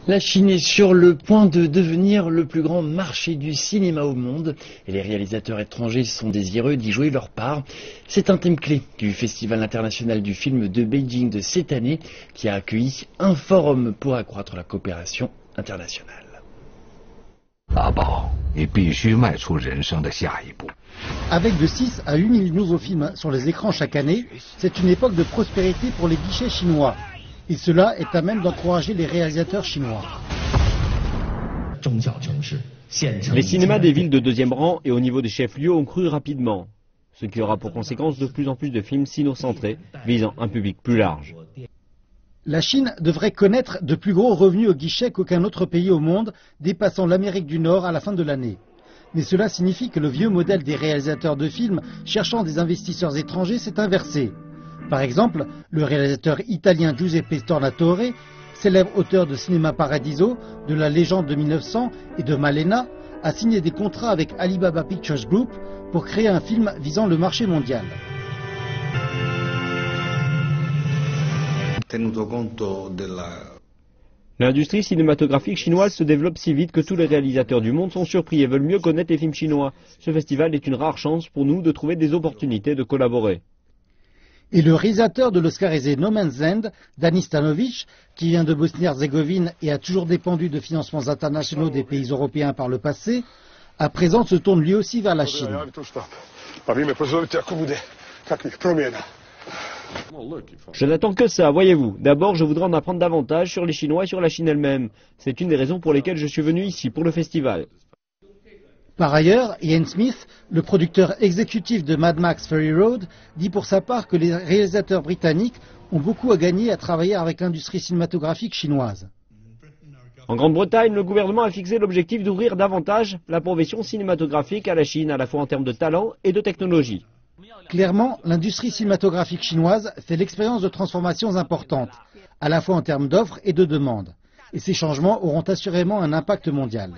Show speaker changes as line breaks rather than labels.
La Chine est sur le point de devenir le plus grand marché du cinéma au monde et les réalisateurs étrangers sont désireux d'y jouer leur part. C'est un thème clé du Festival international du film de Beijing de cette année qui a accueilli un forum pour accroître la coopération internationale.
Avec de 6 à 8 000 nouveaux films sur les écrans chaque année, c'est une époque de prospérité pour les guichets chinois. Et cela est à même d'encourager les réalisateurs chinois.
Les cinémas des villes de deuxième rang et au niveau des chefs-lieux ont cru rapidement, ce qui aura pour conséquence de plus en plus de films sino-centrés visant un public plus large.
La Chine devrait connaître de plus gros revenus au guichet qu'aucun autre pays au monde, dépassant l'Amérique du Nord à la fin de l'année. Mais cela signifie que le vieux modèle des réalisateurs de films cherchant des investisseurs étrangers s'est inversé. Par exemple, le réalisateur italien Giuseppe Tornatore, célèbre auteur de Cinéma Paradiso, de La Légende de 1900 et de Malena, a signé des contrats avec Alibaba Pictures Group pour créer un film visant le marché mondial.
L'industrie cinématographique chinoise se développe si vite que tous les réalisateurs du monde sont surpris et veulent mieux connaître les films chinois. Ce festival est une rare chance pour nous de trouver des opportunités de collaborer.
Et le réalisateur de l'Oscarisé No Man's Land, Dani Stanovic, qui vient de Bosnie-Herzégovine et a toujours dépendu de financements internationaux des pays européens par le passé, à présent se tourne lui aussi vers la Chine.
Je n'attends que ça, voyez-vous. D'abord, je voudrais en apprendre davantage sur les Chinois et sur la Chine elle-même. C'est une des raisons pour lesquelles je suis venu ici, pour le festival.
Par ailleurs, Ian Smith, le producteur exécutif de Mad Max Fury Road, dit pour sa part que les réalisateurs britanniques ont beaucoup à gagner à travailler avec l'industrie cinématographique chinoise.
En Grande-Bretagne, le gouvernement a fixé l'objectif d'ouvrir davantage la profession cinématographique à la Chine, à la fois en termes de talent et de technologie.
Clairement, l'industrie cinématographique chinoise fait l'expérience de transformations importantes, à la fois en termes d'offres et de demandes. Et ces changements auront assurément un impact mondial.